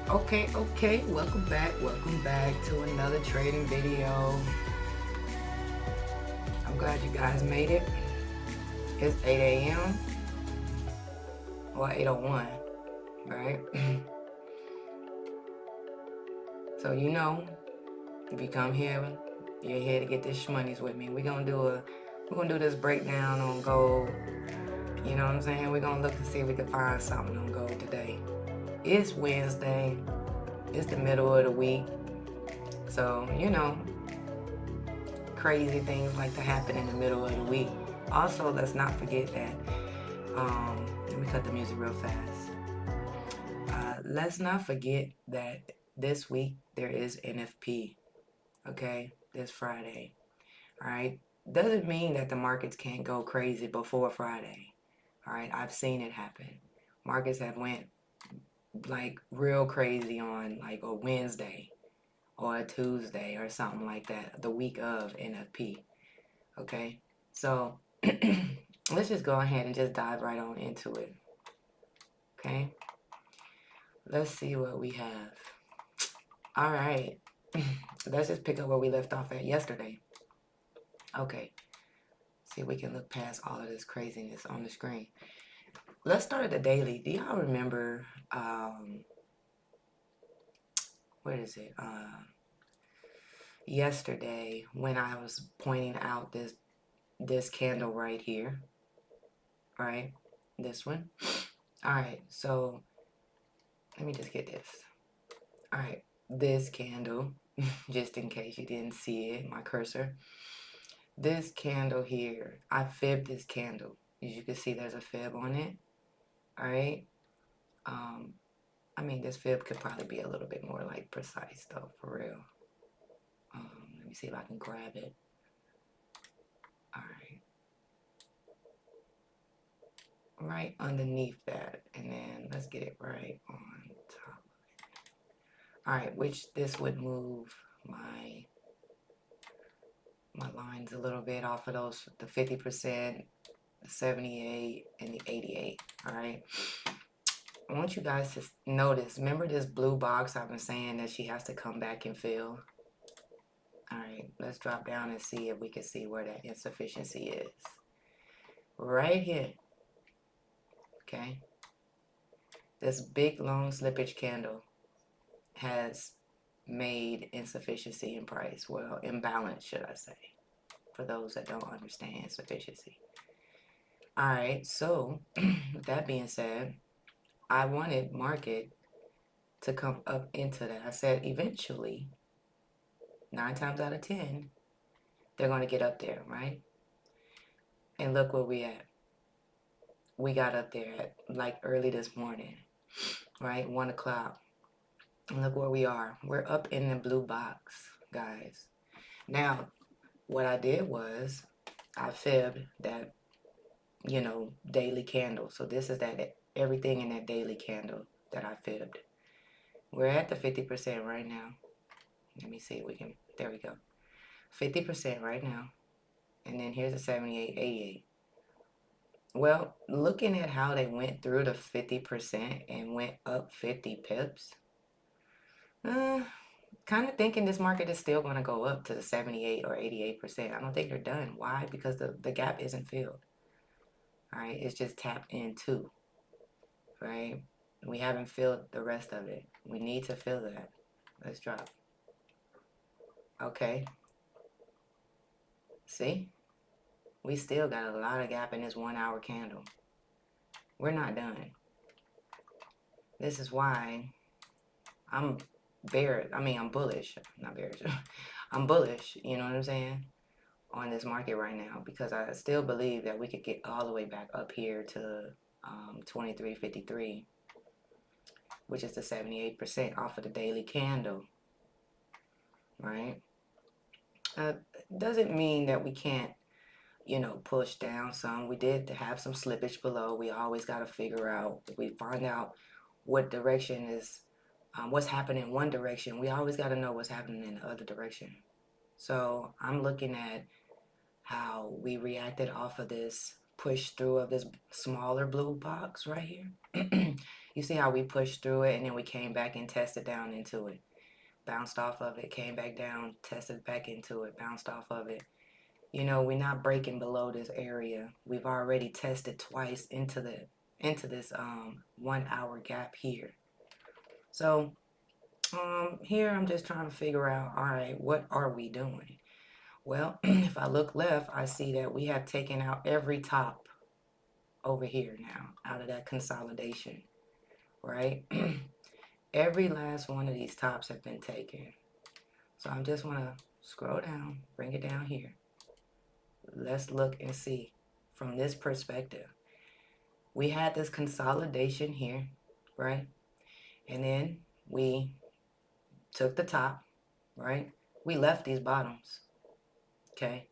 Okay, welcome back to another trading video. I'm glad you guys made it. It's 8 a.m. or 8:01, right? So if you come here, you're here to get this shmoney's with me. We're gonna do this breakdown on gold. You know what I'm saying? We're gonna look to see if we can find something on gold today. It's Wednesday. It's the middle of the week. So, crazy things like to happen in the middle of the week. Also, let's not forget that, let me cut the music real fast. Let's not forget that this week there is NFP, okay, this Friday, all right? Doesn't mean that the markets can't go crazy before Friday, all right? I've seen it happen. Markets have went like real crazy on like a Wednesday or a Tuesday or something like that, the week of NFP, okay? So let's just go ahead and just dive right on into it, okay? Let's see what we have. All right, let's just pick up where we left off at yesterday. Okay, see if we can look past all of this craziness on the screen. Let's start at the daily. Do y'all remember, what is it? Yesterday when I was pointing out this candle right here, right? This one. All right, so let me just get this. All right, this candle, just in case you didn't see it, my cursor. This candle here, I fibbed this candle. As you can see, there's a fib on it. All right. I mean, this fib could probably be a little bit more like precise though, for real. Let me see if I can grab it. All right. Right underneath that, and then let's get it right on top of it. All right, which this would move my lines a little bit off of those, the 50%, the 78, and the 88. All right. I want you guys to notice, remember this blue box I've been saying that she has to come back and fill? All right, let's drop down and see if we can see where that insufficiency is. Right here, okay? This big long slippage candle has made insufficiency in price. Well, imbalance, should I say, for those that don't understand insufficiency. All right, so with that being said, I wanted market to come up into that. I said eventually, 9 times out of 10, they're going to get up there, right? And look where we at. We got up there at like early this morning, right? 1 o'clock. And look where we are. We're up in the blue box, guys. Now, what I did was I fibbed that, daily candle. So this is that everything in that daily candle that I fibbed. We're at the 50% right now. Let me see if we can, there we go. 50% right now. And then here's the 78, 88. Well, looking at how they went through the 50% and went up 50 pips, kind of thinking this market is still going to go up to the 78 or 88%. I don't think they're done. Why? Because the gap isn't filled. All right, it's just tapped into, right? We haven't filled the rest of it. We need to fill that. Let's drop. Okay. See? We still got a lot of gap in this 1 hour candle. We're not done. This is why I'm bullish. Not bearish. I'm bullish, you know what I'm saying, on this market right now, because I still believe that we could get all the way back up here to 23.53, which is the 78% off of the daily candle, right? Doesn't mean that we can't, push down some. We did have some slippage below. We always got to figure out, if we find out what direction is, what's happening in one direction, we always got to know what's happening in the other direction. So I'm looking at how we reacted off of this push through of this smaller blue box right here. You see how we pushed through it and then we came back and tested down into it. Bounced off of it, came back down, tested back into it, bounced off of it. You know, we're not breaking below this area. We've already tested twice into this 1 hour gap here. So here I'm just trying to figure out, all right, what are we doing? Well, if I look left, I see that we have taken out every top over here now out of that consolidation, right? Every last one of these tops have been taken. So I just want to scroll down, bring it down here. Let's look and see from this perspective. We had this consolidation here, right? And then we took the top, right? We left these bottoms, okay?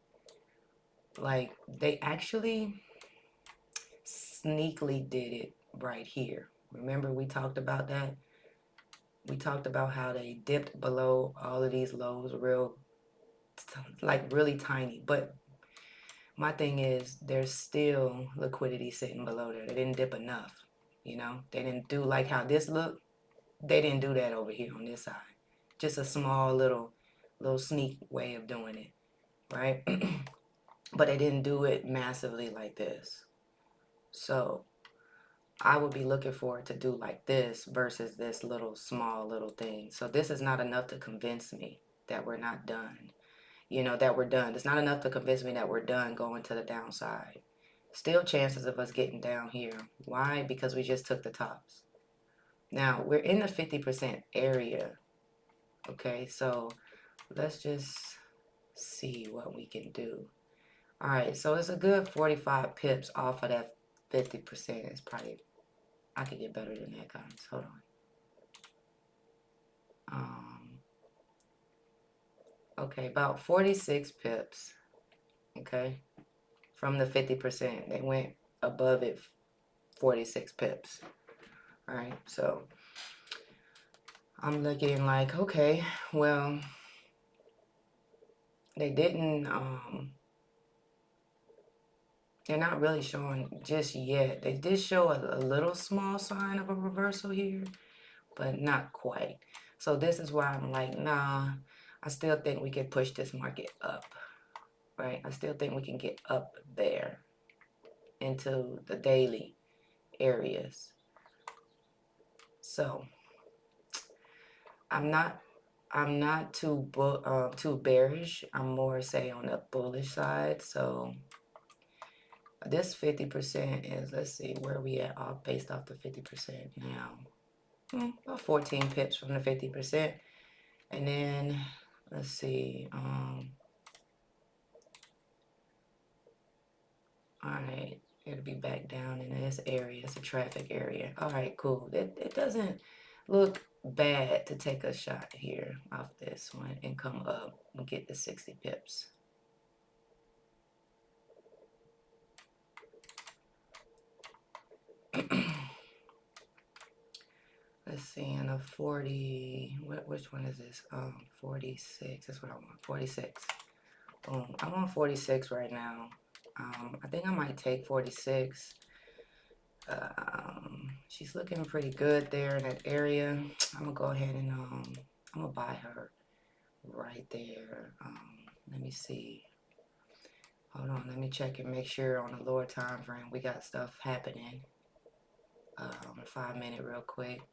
Like, they actually sneakily did it right here. Remember we talked about that? We talked about how they dipped below all of these lows really tiny. But my thing is, there's still liquidity sitting below there. They didn't dip enough, you know? They didn't do like how this looked. They didn't do that over here on this side. Just a small little sneak way of doing it, right? But they didn't do it massively like this. So I would be looking for it to do like this versus this small little thing. So this is not enough to convince me that we're not done. You know, that we're done. It's not enough to convince me that we're done going to the downside. Still chances of us getting down here. Why? Because we just took the tops. Now, we're in the 50% area. Okay, so let's just see what we can do. All right, so it's a good 45 pips off of that 50%. It's probably, I could get better than that, guys. Hold on. Okay, about 46 pips. Okay, from the 50%. They went above it 46 pips. All right, so I'm looking like, okay, well, they didn't, they're not really showing just yet. They did show a little small sign of a reversal here, but not quite. So this is why I'm like, nah, I still think we can push this market up, right? I still think we can get up there into the daily areas. So I'm not too bearish. I'm more, say, on the bullish side. So this 50% is, let's see, where we at based off the 50% now. About 14 pips from the 50%. And then, let's see, all right, it'll be back down in this area. It's a traffic area. All right, cool. It doesn't look bad to take a shot here off this one and come up and get the 60 pips. Let's see, in a 40, which one is this? 46, that's what I want, 46. Boom, I'm on 46 right now. I think I might take 46. She's looking pretty good there in that area. I'm gonna go ahead and I'm gonna buy her right there. Let me see. Hold on, let me check and make sure on the lower time frame we got stuff happening. 5 minute real quick.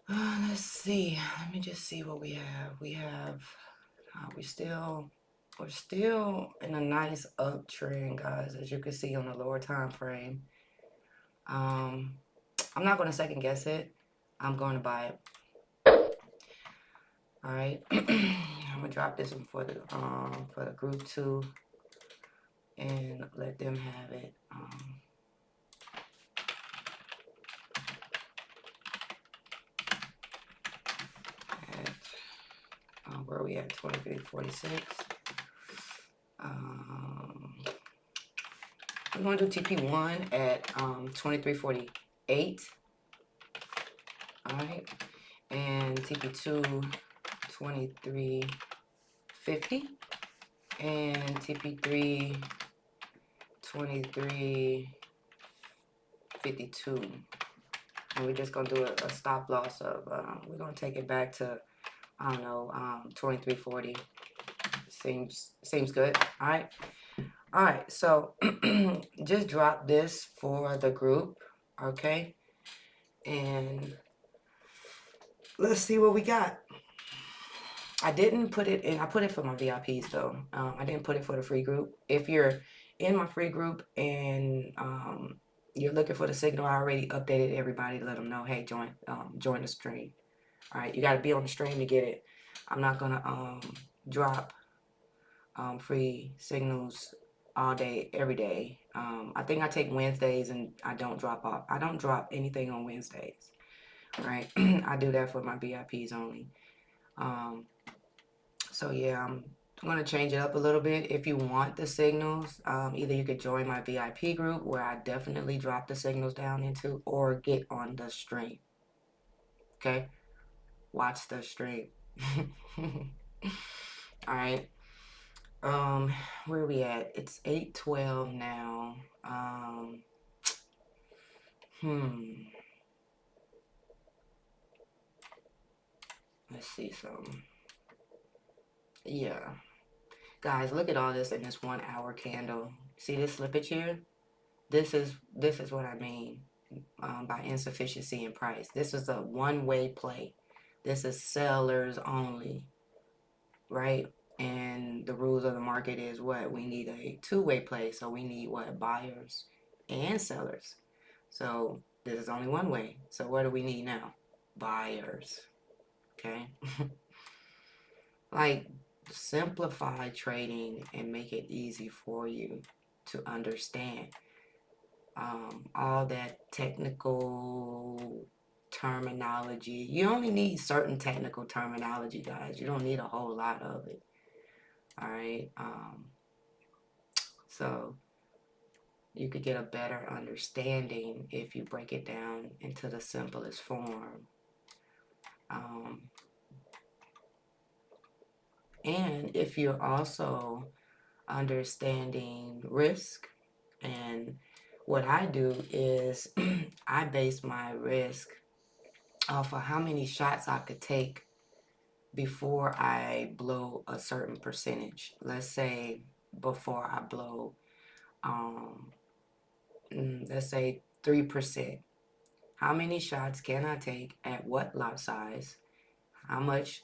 Let's see. Let me just see what we have. We're still in a nice uptrend, guys, as you can see on the lower time frame. I'm not going to second guess it. I'm going to buy it. All right. I'm gonna drop this one for the group 2 and let them have it. Where are we at? 2346. I'm going to do TP1 at 2348. All right, and TP2 2350, and TP3 23.52. And we're just going to do a stop loss of, we're going to take it back to, I don't know, 23.40. Seems good. All right. All right. So just drop this for the group. Okay. And let's see what we got. I didn't put it in. I put it for my VIPs though. I didn't put it for the free group. If you're in my free group and you're looking for the signal, I already updated everybody to let them know, hey, join the stream. All right, you got to be on the stream to get it. I'm not gonna drop free signals all day, every day. I think I take Wednesdays and I don't drop off. I don't drop anything on Wednesdays. All right, I do that for my VIPs only. So yeah, I'm gonna change it up a little bit. If you want the signals, either you could join my VIP group where I definitely drop the signals down into, or get on the stream. Okay, watch the stream. All right. Where are we at? It's 8:12 now. Let's see some. Yeah. Guys, look at all this in this 1 hour candle. See this slippage here? This is what I mean by insufficiency in price. This is a one-way play. This is sellers only, right? And the rules of the market is what? We need a two-way play. So we need what? Buyers and sellers. So this is only one way. So what do we need now? Buyers. Okay? Like, simplify trading and make it easy for you to understand. All that technical terminology. You only need certain technical terminology, guys. You don't need a whole lot of it. All right. So you could get a better understanding if you break it down into the simplest form. And if you're also understanding risk, and what I do is I base my risk off of how many shots I could take before I blow a certain percentage. Let's say before I blow, let's say 3%. How many shots can I take at what lot size? How much,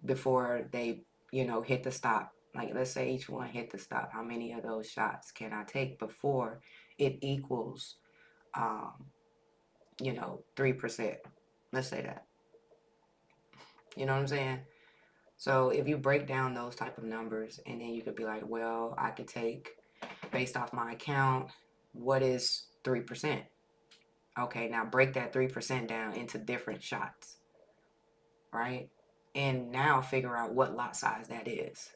before they, hit the stop? Like, let's say each one hit the stop. How many of those shots can I take before it equals, 3%? Let's say that. You know what I'm saying? So if you break down those type of numbers, and then you could be like, well, I could take, based off my account, what is 3%? Okay, now break that 3% down into different shots, right? And now figure out what lot size that is,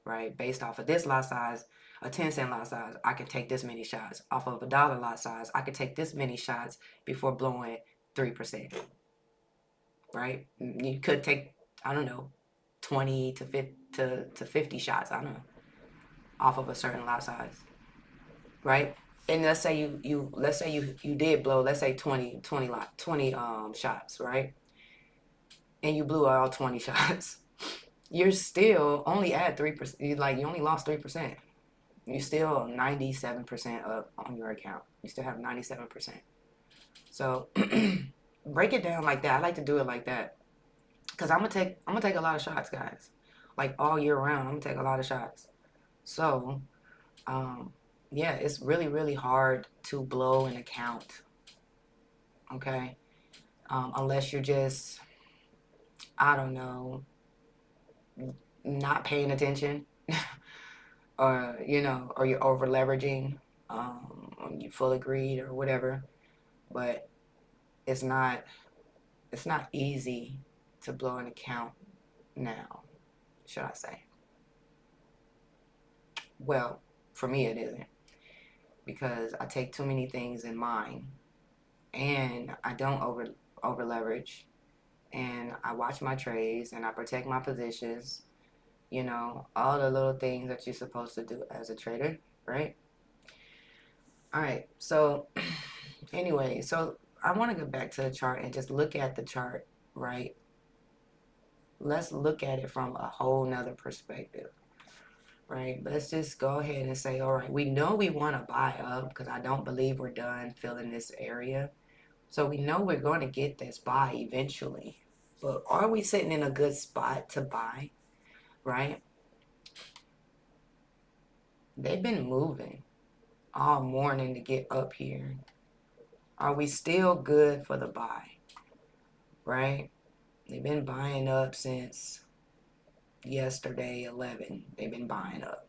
right? Based off of this lot size, a 10-cent lot size, I can take this many shots. Off of $1 lot size, I could take this many shots before blowing 3%, right? You could take, I don't know, 20 to 50 shots, I don't know, off of a certain lot size, right? And let's say you did blow, let's say 20 shots, right? And you blew all 20 shots. You're still only at 3%. You only lost 3%. You still 97% up on your account. You still have 97%. So break it down like that. I like to do it like that, because I'm gonna take a lot of shots, guys. Like all year round, I'm gonna take a lot of shots. So yeah, it's really, really hard to blow an account. Okay, unless you're just, I don't know, not paying attention, or or you're over leveraging, you fully greed or whatever. But it's not easy to blow an account now, should I say? Well, for me it isn't, because I take too many things in mind, and I don't over leverage, and I watch my trades, and I protect my positions. All the little things that you're supposed to do as a trader, right? All right, so anyway, so I want to go back to the chart and just look at the chart, right? Let's look at it from a whole nother perspective, right? Let's just go ahead and say, all right, we know we want to buy up because I don't believe we're done filling this area. So we know we're going to get this buy eventually. But are we sitting in a good spot to buy, right? They've been moving all morning to get up here. Are we still good for the buy, right? They've been buying up since yesterday, 11. They've been buying up,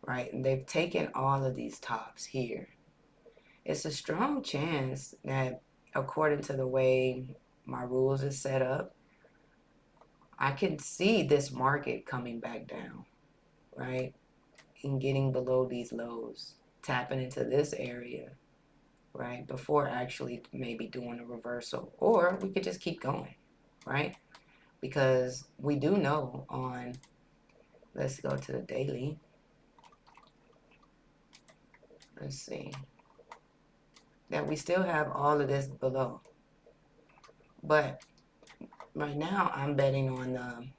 right? And they've taken all of these tops here. It's a strong chance that, according to the way my rules is set up, I can see this market coming back down, right? And getting below these lows, tapping into this area, right? Before actually maybe doing a reversal. Or we could just keep going, right? Because we do know on, let's go to the daily. Let's see. That we still have all of this below. But right now I'm betting on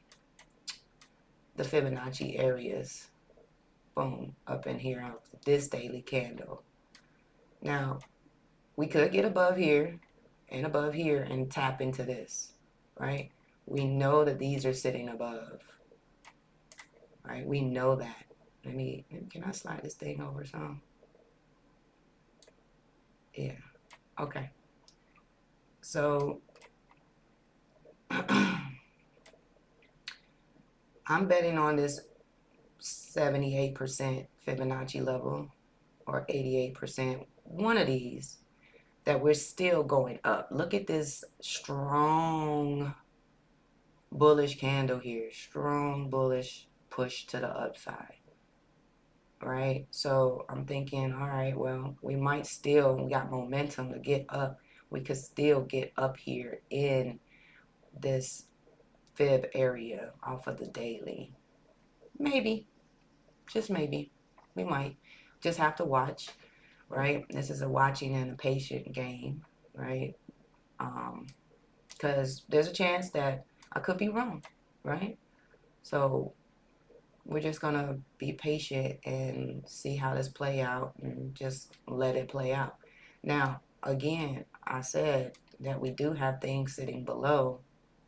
the Fibonacci areas. Boom, up in here on this daily candle. Now, we could get above here and tap into this, right? We know that these are sitting above, right? We know that. Can I slide this thing over some? Yeah, okay. So, I'm betting on this 78% Fibonacci level or 88%, one of these, that we're still going up. Look at this strong bullish candle here, strong bullish push to the upside, right? So I'm thinking, all right, well, we got momentum to get up. We could still get up here in this fib area off of the daily. Maybe, just maybe, we might just have to watch, right? This is a watching and a patient game, right? Because there's a chance that I could be wrong, right? So we're just gonna be patient and see how this play out and just let it play out. Now, again, I said that we do have things sitting below,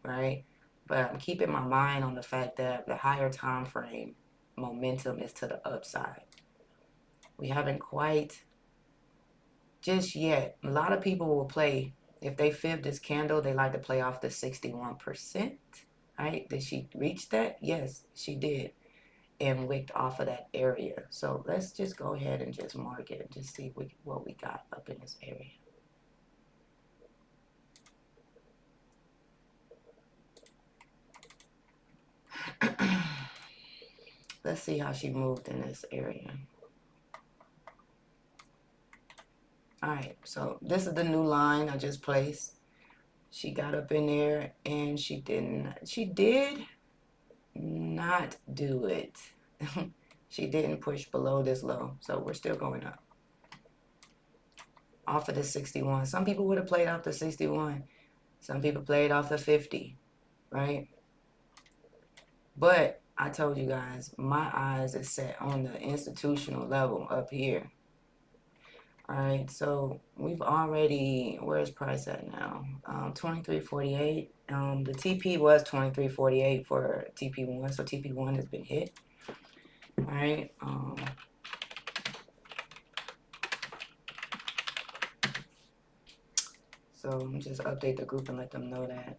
right? But I'm keeping my mind on the fact that the higher time frame momentum is to the upside. We haven't quite just yet. A lot of people will play, if they fib this candle, they like to play off the 61%, right? Did she reach that? Yes, she did. And wicked off of that area. So let's just go ahead and just mark it and just see what we got up in this area. Let's see how she moved in this area. All right, so this is the new line I just placed. She got up in there and she did not do it. She didn't push below this low, so we're still going up off of the 61. Some people would have played off the 61. Some people played off the 50, right? But I told you guys, my eyes are set on the institutional level up here. All right, so we've already, where's price at now? 23.48. The TP was 23.48 for TP1, so TP1 has been hit. All right. So let me just update the group and let them know that.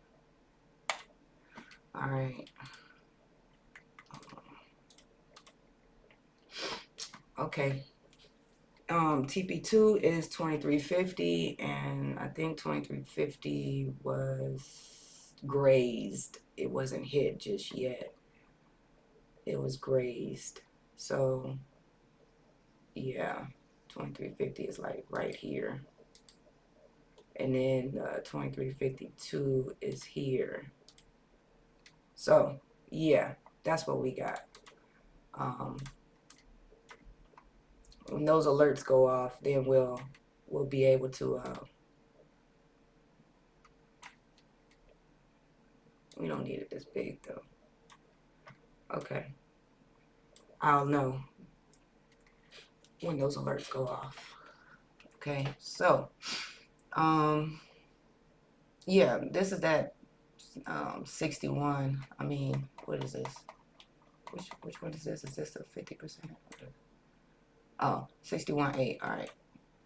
All right. Okay. TP2 is 23.50, and I think 23.50 was grazed. It wasn't hit just yet. It was grazed. So, yeah, 23.50 is like right here. And then 23.52 is here. So, yeah, that's what we got. when those alerts go off, then we'll be able to we don't need it this big though. Okay, I'll know when those alerts go off. Okay, so yeah, this is that 61. I mean, what is this? Which one is this? Is this a 50%? Oh, 61.8. All right,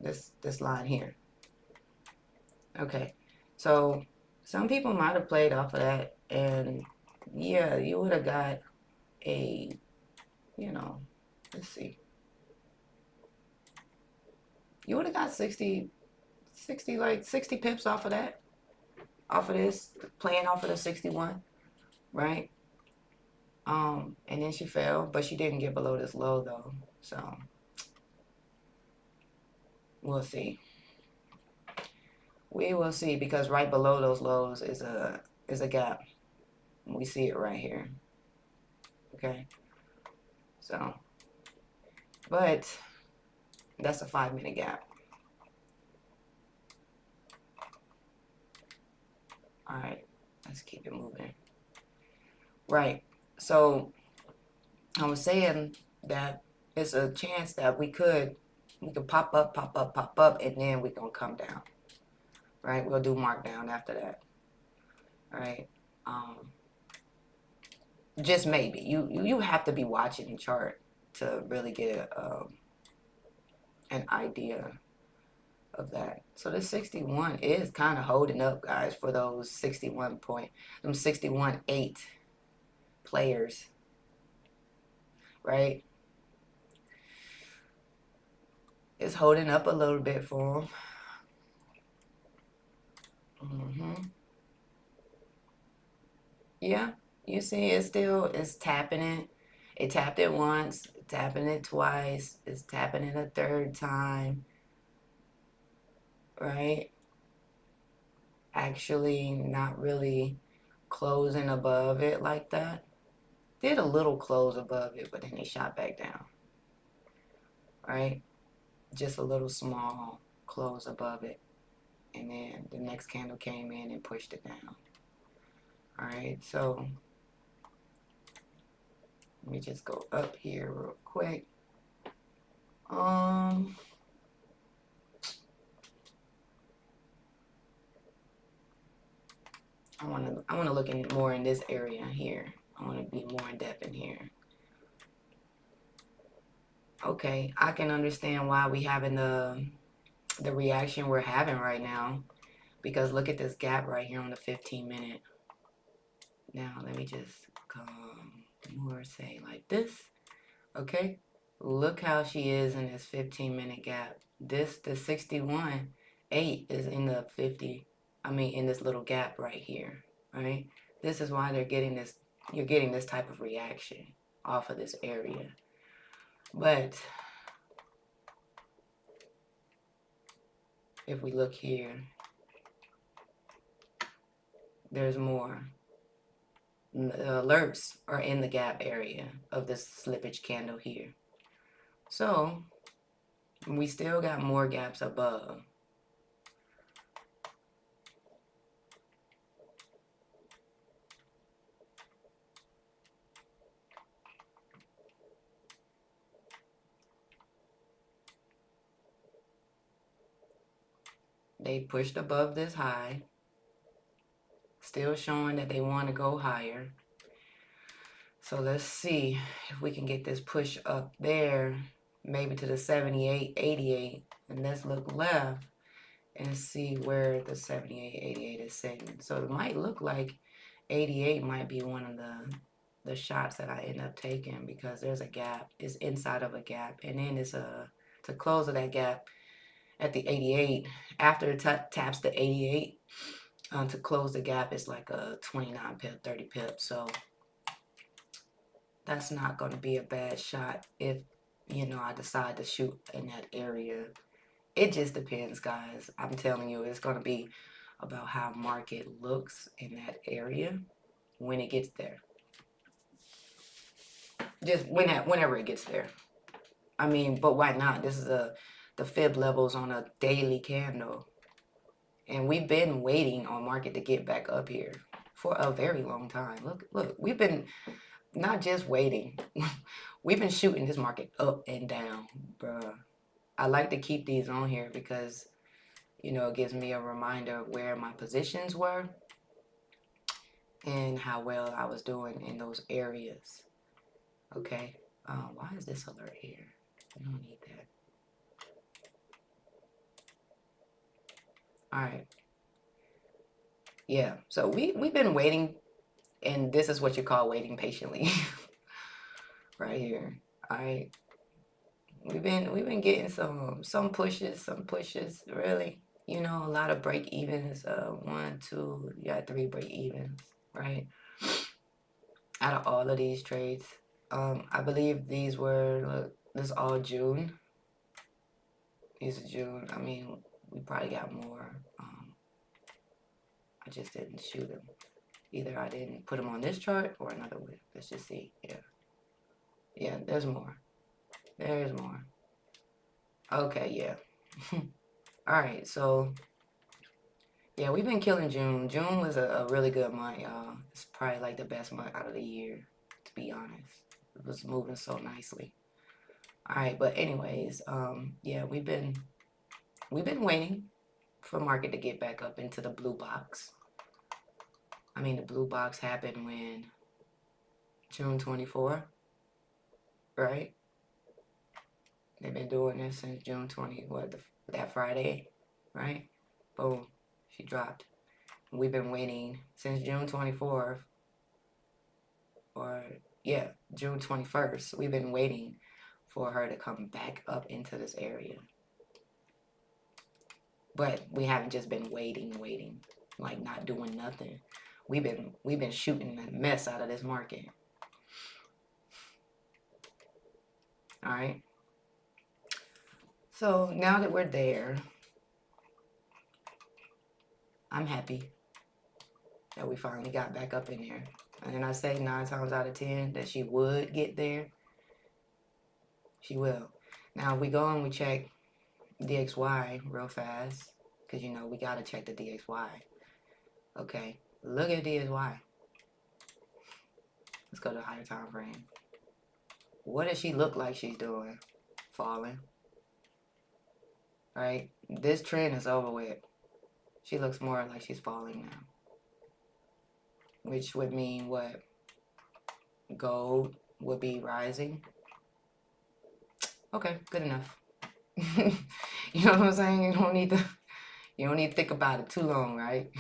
this line here. Okay, so some people might have played off of that, and yeah, you would have got a, you know, let's see, you would have got 60 pips off of that, off of this, playing off of the 61, right? And then she fell, but she didn't get below this low though, so we'll see. We will see, because right below those lows is a gap. We see it right here. Okay, so, but that's a 5-minute gap. All right, let's keep it moving. Right, so I was saying that it's a chance that we could pop up, and then we're gonna come down. Right, we'll do markdown after that. All right, just maybe. You have to be watching the chart to really get an idea of that. So this 61 is kind of holding up, guys, for those 61.8 players, right? It's holding up a little bit for them. Yeah, you see, it's tapping it. It tapped it once, tapping it twice, it's tapping it a third time, right? Actually, not really closing above it like that. Did a little close above it, but then they shot back down, right? Just a little small close above it. And then the next candle came in and pushed it down. All right, so let me just go up here real quick. I want to look in more in this area here. I want to be more in depth in here. Okay, I can understand why we having the reaction we're having right now, because look at this gap right here on the 15-minute. Now let me just come more, say like this. Okay, look how she is in this 15-minute gap. The 61.8 is in the 50. I mean, in this little gap right here, right? This is why they're getting this. You're getting this type of reaction off of this area. But if we look here, there's more. The alerts are in the gap area of this slippage candle here. So we still got more gaps above. They pushed above this high, still showing that they want to go higher. So let's see if we can get this push up there, maybe to the 78, 88. And let's look left and see where the 78, 88 is sitting. So it might look like 88 might be one of the shots that I end up taking, because there's a gap. It's inside of a gap. And then it's to close of that gap at the 88. After it taps the 88, to close the gap, it's like a 29 pip, 30 pip. So that's not going to be a bad shot if, I decide to shoot in that area. It just depends, guys. I'm telling you, it's going to be about how market looks in that area when it gets there. Just whenever it gets there. I mean, but why not? This is the fib levels on a daily candle. And we've been waiting on market to get back up here for a very long time. Look, we've been not just waiting. We've been shooting this market up and down, bruh. I like to keep these on here because, you know, it gives me a reminder of where my positions were and how well I was doing in those areas. Okay. Why is this alert here? We don't need that. All right. Yeah. So we've been waiting, and this is what you call waiting patiently, right here. All right. We've been getting some pushes, really. You know, a lot of break evens. 1, 2, you got 3 break evens, right? Out of all of these trades, I believe these were, look, this is all June. These are June. I mean, we probably got more. I just didn't shoot them. Either I didn't put them on this chart or another one. Let's just see. Yeah, there's more. There's more. Okay, yeah. All right, so yeah, we've been killing June. June was a really good month, y'all. It's probably like the best month out of the year, to be honest. It was moving so nicely. All right, but anyways, yeah, we've been waiting for market to get back up into the blue box. I mean, the blue box happened when June 24, right? They've been doing this since June 20, that Friday, right? Boom, she dropped. We've been waiting since June 24th, or yeah, June 21st. We've been waiting for her to come back up into this area. But we haven't just been waiting, like not doing nothing. We've been shooting the mess out of this market. All right. So now that we're there, I'm happy that we finally got back up in there. And I say 9 times out of 10 that she would get there. She will. Now, if we go and we check DXY real fast, because, you know, we got to check the DXY. Okay, look at DXY. Let's go to the higher time frame. What does she look like she's doing? Falling. Right? This trend is over with. She looks more like she's falling now. Which would mean what? Gold would be rising. Okay, good enough. You know what I'm saying? You don't need to think about it too long, right?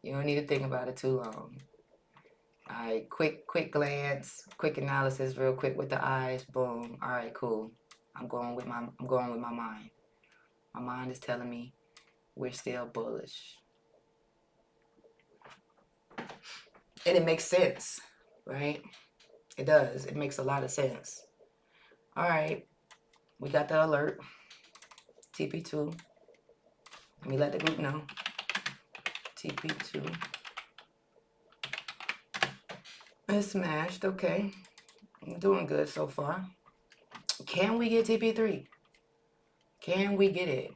You don't need to think about it too long. All right, quick glance, quick analysis, real quick with the eyes. Boom. All right, cool. I'm going with my mind. My mind is telling me we're still bullish. And it makes sense, right? It does. It makes a lot of sense. All right. We got the alert. TP2. Let me let the group know. TP2. It's smashed. Okay. I'm doing good so far. Can we get TP3? Can we get it?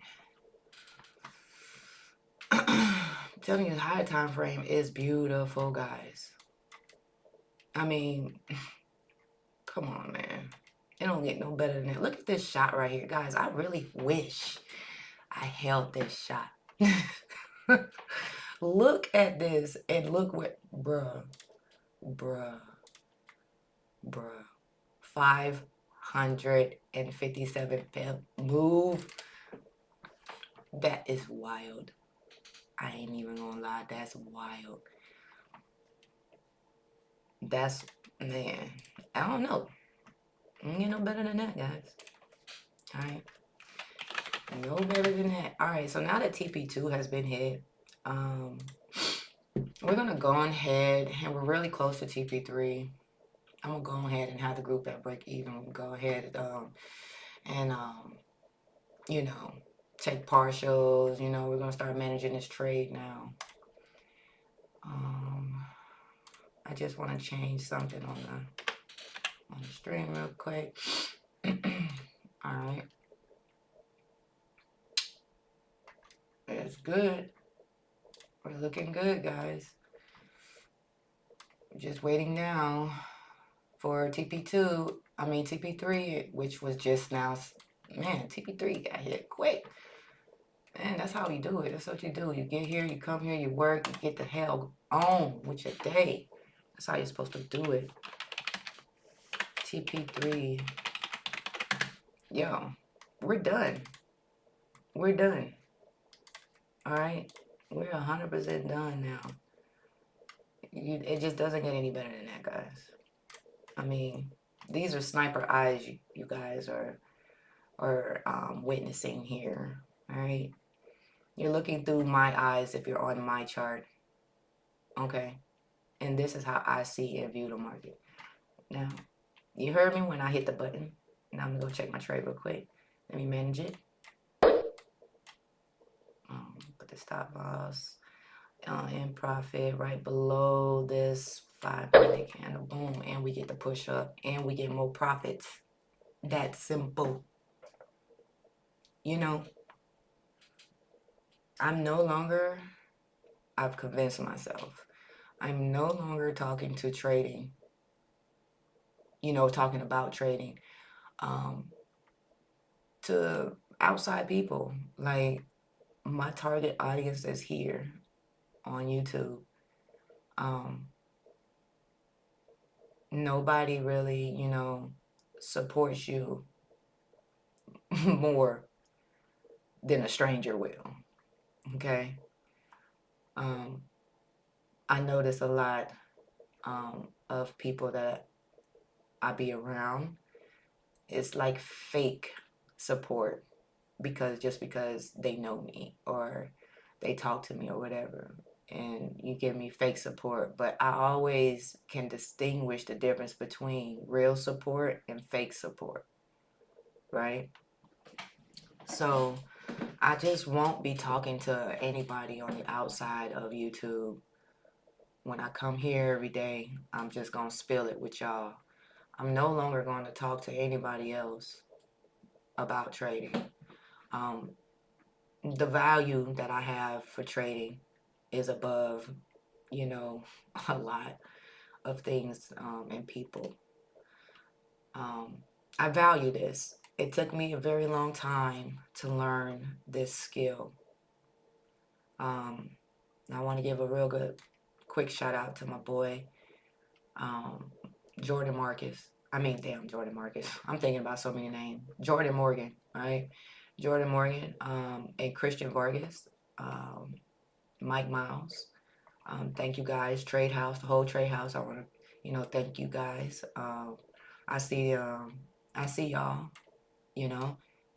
I'm telling you, the higher time frame is beautiful, guys. I mean, come on, man. It don't get no better than that. Look at this shot right here, guys. I really wish I held this shot. Look at this and look what, bruh. 557 pip move. That is wild. I ain't even gonna lie, that's wild. That's, man, I don't know. You know better than that, guys. All right. No better than that. All right, so now that TP2 has been hit, we're going to go ahead, and we're really close to TP3. I'm going to go ahead and have the group at break even. We'll go ahead and you know, take partials. You know, we're going to start managing this trade now. I just want to change something on the stream real quick. right? It's good. We're looking good, guys. Just waiting now for TP3, which was just now. Man, TP3 got here quick. Man, that's how we do it. That's what you do. You get here, you come here, you work, you get the hell on with your day. That's how you're supposed to do it. TP3. Yo, we're done. We're done. All right? We're 100% done now. It just doesn't get any better than that, guys. I mean, these are sniper eyes you guys are witnessing here. All right? You're looking through my eyes if you're on my chart. Okay? And this is how I see and view the market. Now, you heard me when I hit the button. Now I'm going to go check my trade real quick. Let me manage it. Put the stop loss in profit right below this 5-minute candle. Boom. And we get the push up. And we get more profits. That's simple. You know, I've convinced myself. I'm no longer talking to trading. Talking about trading. To outside people. Like, my target audience is here on YouTube. Nobody really, supports you more than a stranger will. Okay? I notice a lot of people that I be around. It's like fake support because they know me or they talk to me or whatever, and you give me fake support. But I always can distinguish the difference between real support and fake support, right? So I just won't be talking to anybody on the outside of YouTube. When I come here every day, I'm just gonna spill it with y'all. I'm no longer going to talk to anybody else about trading. The value that I have for trading is above, a lot of things and people. I value this. It took me a very long time to learn this skill. I want to give a real good, quick shout out to my boy, Jordan Marcus. Jordan Marcus. I'm thinking about so many names. Jordan Morgan, right? Jordan Morgan, and Christian Vargas, Mike Miles. Thank you guys, Trade House, the whole Trade House. I want to, thank you guys. I see y'all.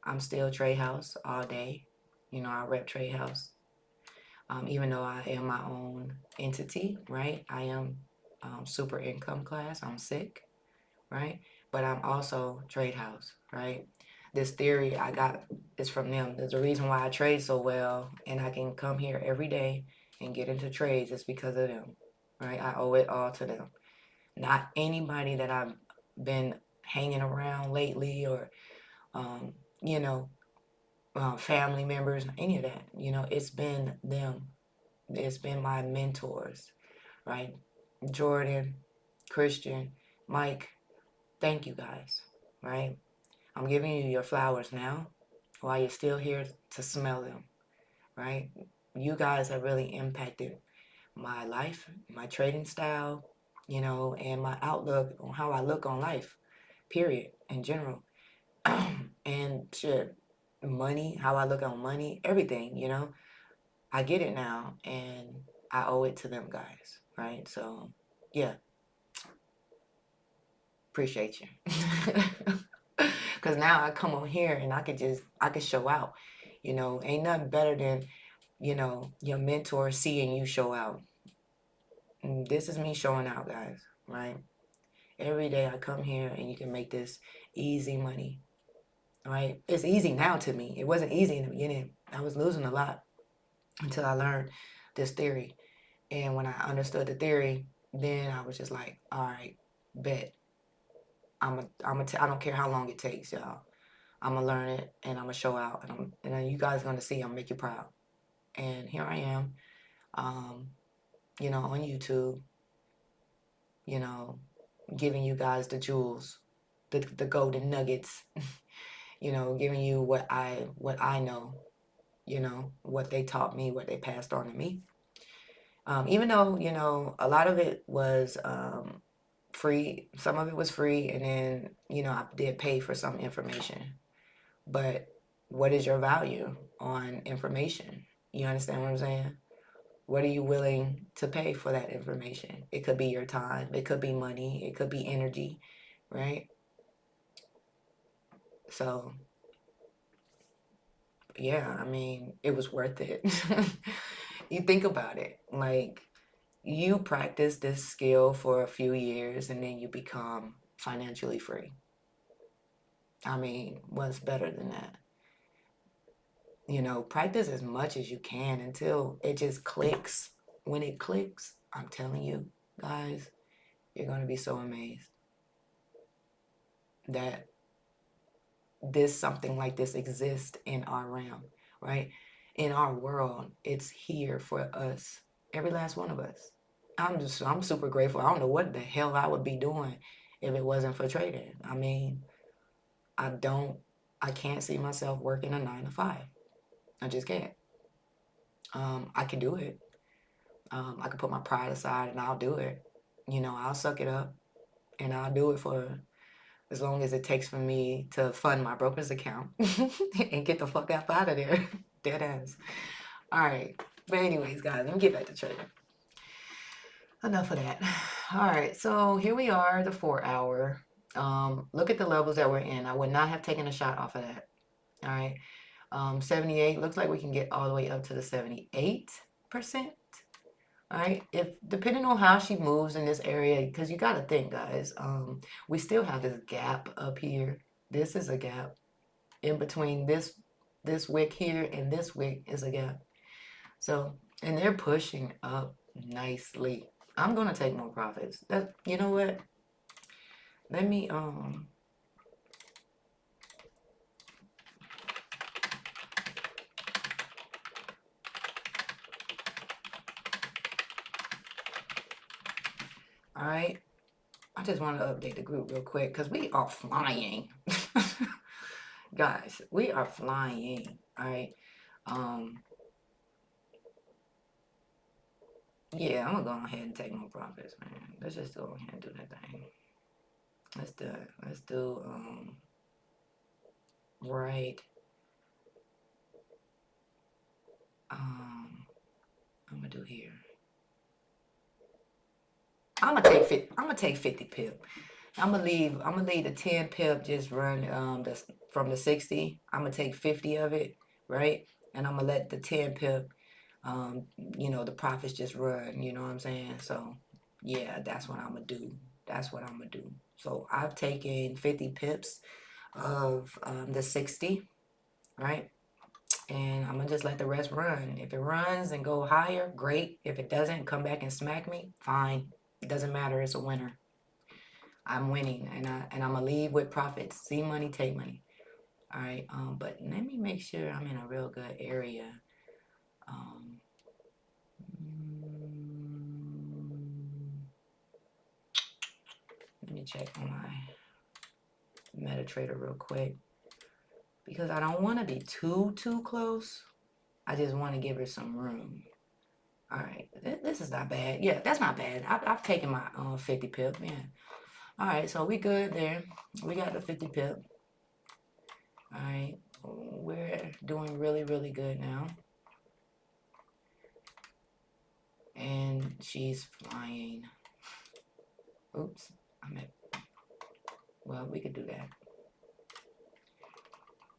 I'm still Trade House all day. I rep Trade House. Even though I am my own entity, right? I am super income class. I'm sick, right? But I'm also Trade House, right? This theory I got is from them. There's a reason why I trade so well and I can come here every day and get into trades. It's because of them, right? I owe it all to them. Not anybody that I've been hanging around lately or, family members, any of that. It's been them. It's been my mentors, right? Jordan, Christian, Mike, thank you guys, right? I'm giving you your flowers now while you're still here to smell them, right? You guys have really impacted my life, my trading style, and my outlook on how I look on life, period, in general. And shit, money, how I look on money, everything, I get it now, and I owe it to them guys, right? So, yeah. Appreciate you. Because now I come on here and I could show out. Ain't nothing better than, your mentor seeing you show out. And this is me showing out, guys, right? Every day I come here and you can make this easy money, right? It's easy now to me. It wasn't easy in the beginning. I was losing a lot until I learned this theory. And when I understood the theory, then I was just like, all right, bet. I don't care how long it takes, y'all. I'm gonna learn it and I'm gonna show out, and then you guys gonna see I'm gonna make you proud. And here I am, you know, on YouTube, you know, giving you guys the jewels, the golden nuggets, you know, giving you what I know, you know, what they taught me, what they passed on to me. Even though, you know, a lot of it was free, some of it was free, and then, you know, I did pay for some information. But what is your value on information? You understand what I'm saying? What are you willing to pay for that information? It could be your time, it could be money, it could be energy, right? So, yeah, I mean, it was worth it. You think about it, like, you practice this skill for a few years and then you become financially free. I mean, what's better than that? You know, practice as much as you can until it just clicks. When it clicks, I'm telling you, guys, you're going to be so amazed that something like this exists in our realm, right? In our world, it's here for us, every last one of us. I'm super grateful. I don't know what the hell I would be doing if it wasn't for trading. I mean, I don't, I can't see myself working a 9 to 5. I just can't. I can do it. I can put my pride aside and I'll do it. You know, I'll suck it up and I'll do it for as long as it takes for me to fund my broker's account and get the fuck up out of there. Dead ass. All right. But anyways, guys, let me get back to trading. Enough of that. All right. So here we are, the 4 hour. Look at the levels that we're in. I would not have taken a shot off of that. All right. 78 looks like we can get all the way up to the 78%. All right, if depending on how she moves in this area, because you got to think, guys, we still have this gap up here. This is a gap in between this wick here and this wick is a gap. So, and they're pushing up nicely. I'm gonna take more profits. That, you know what? Let me all right. I just wanted to update the group real quick because we are flying. Guys, we are flying. All right. Yeah, I'm gonna go ahead and take more profits, man. Let's just go ahead and do that thing. Let's do it. Let's do right. I'm gonna do here. I'm gonna take 50 pip. I'm gonna leave the 10 pip just run from the 60. I'm gonna take 50 of it, right? And I'm gonna let the 10 pip you know, the profits just run, you know what I'm saying? So yeah, that's what I'm gonna do. That's what I'm gonna do. So I've taken 50 pips of the 60, right? And I'm gonna just let the rest run. If it runs and go higher, great. If it doesn't, come back and smack me, fine. It doesn't matter. It's a winner. I'm winning, and I'm gonna leave with profits. See money, take money. All right. But let me make sure I'm in a real good area. Let me check my MetaTrader real quick because I don't want to be too close. I just want to give her some room. All right, this is not bad. Yeah, that's not bad. I've taken my 50 pip. Yeah. All right, so we good there. We got the 50 pip. All right, we're doing really good now. And she's flying. Oops, well, we could do that.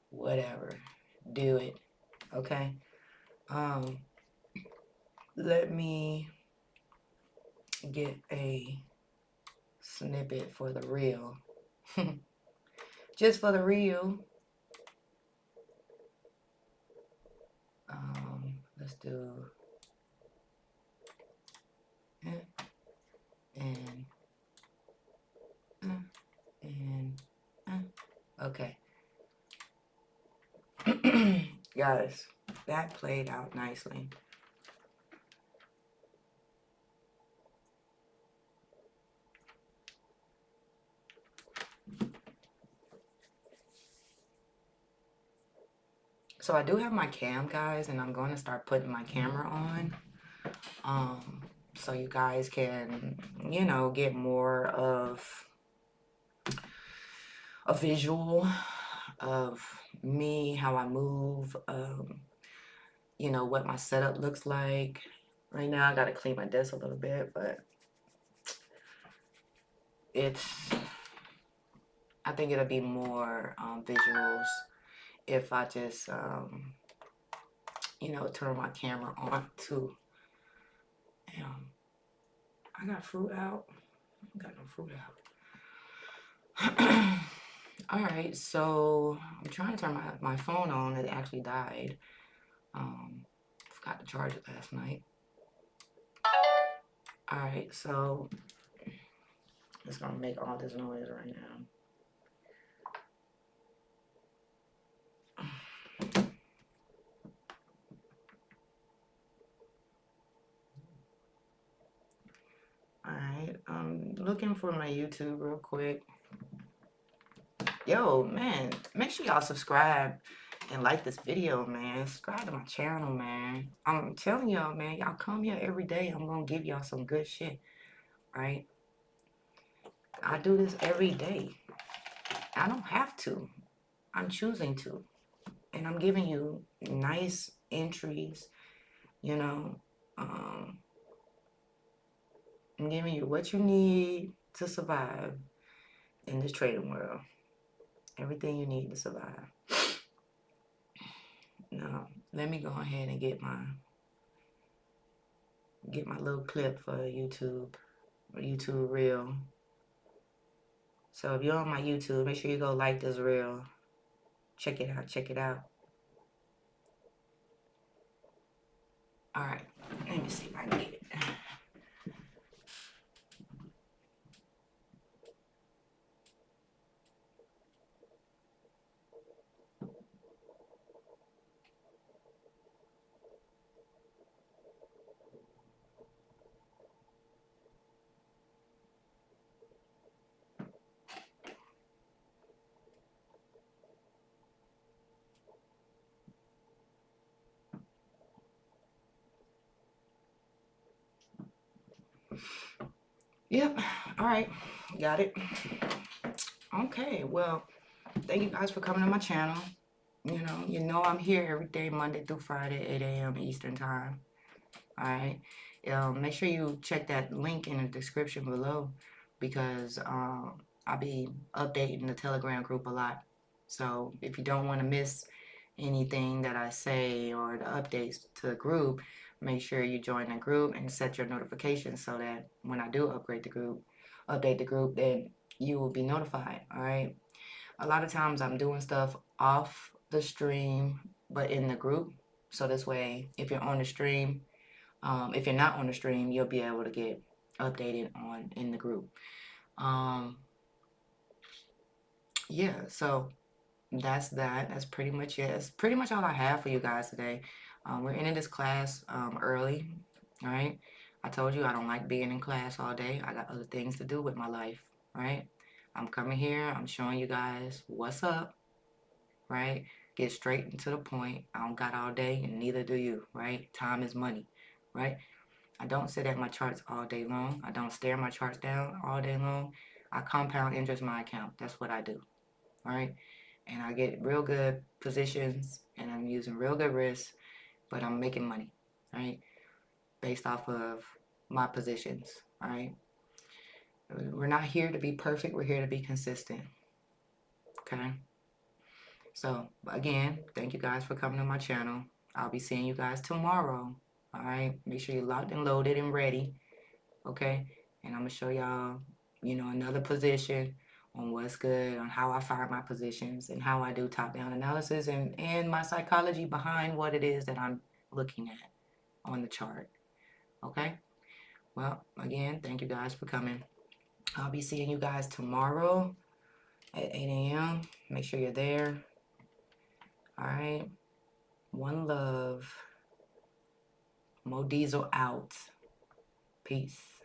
Whatever, do it. Okay. Let me get a snippet for the reel. Just for the reel. Let's do and okay. Guys, that played out nicely. So I do have my cam, guys, and I'm going to start putting my camera on. So you guys can, you know, get more of a visual of me, how I move, you know, what my setup looks like. Right now I gotta clean my desk a little bit, but I think it'll be more visuals if I just, you know, turn my camera on too. I got fruit out. I got no fruit out. All right, so I'm trying to turn my phone on. It actually died. Forgot to charge it last night. All right, so it's gonna make all this noise right now. Alright, I'm looking for my YouTube real quick. Yo, man, make sure y'all subscribe and like this video, man. Subscribe to my channel, man. I'm telling y'all, man, y'all come here every day. I'm gonna give y'all some good shit, right? I do this every day. I don't have to. I'm choosing to. And I'm giving you nice entries, you know. I'm giving you what you need to survive in this trading world. Everything you need to survive. Now, let me go ahead and get my little clip for YouTube reel. So if you're on my YouTube, make sure you go like this reel. Check it out. Check it out. All right. Let me see if I can get it. Yep. All right. Got it. Okay. Well, thank you guys for coming to my channel. You know I'm here every day, Monday through Friday, 8 a.m. Eastern time. All right. Make sure you check that link in the description below because I'll be updating the Telegram group a lot. So if you don't want to miss anything that I say or the updates to the group, make sure you join the group and set your notifications so that when I do update the group, then you will be notified. All right. A lot of times I'm doing stuff off the stream, but in the group. So this way, if you're on the stream, if you're not on the stream, you'll be able to get updated in the group. Yeah, so that's that. That's pretty much it. That's pretty much all I have for you guys today. We're ending this class early. All right. I told you I don't like being in class all day. I got other things to do with my life. Right. I'm coming here. I'm showing you guys what's up. Right. Get straight and to the point. I don't got all day, and neither do you. Right. Time is money. Right. I don't sit at my charts all day long. I don't stare my charts down all day long. I compound interest my account. That's what I do. All right. And I get real good positions and I'm using real good risks, but I'm making money, right? Based off of my positions, all right? We're not here to be perfect. We're here to be consistent, okay? So, again, thank you guys for coming to my channel. I'll be seeing you guys tomorrow, all right? Make sure you're locked and loaded and ready, okay? And I'm going to show y'all, another position on what's good, on how I find my positions and how I do top-down analysis and my psychology behind what it is that I'm looking at on the chart, okay? Well, again, thank you guys for coming. I'll be seeing you guys tomorrow at 8 a.m. Make sure you're there. All right. One love. Mo Diesel out. Peace.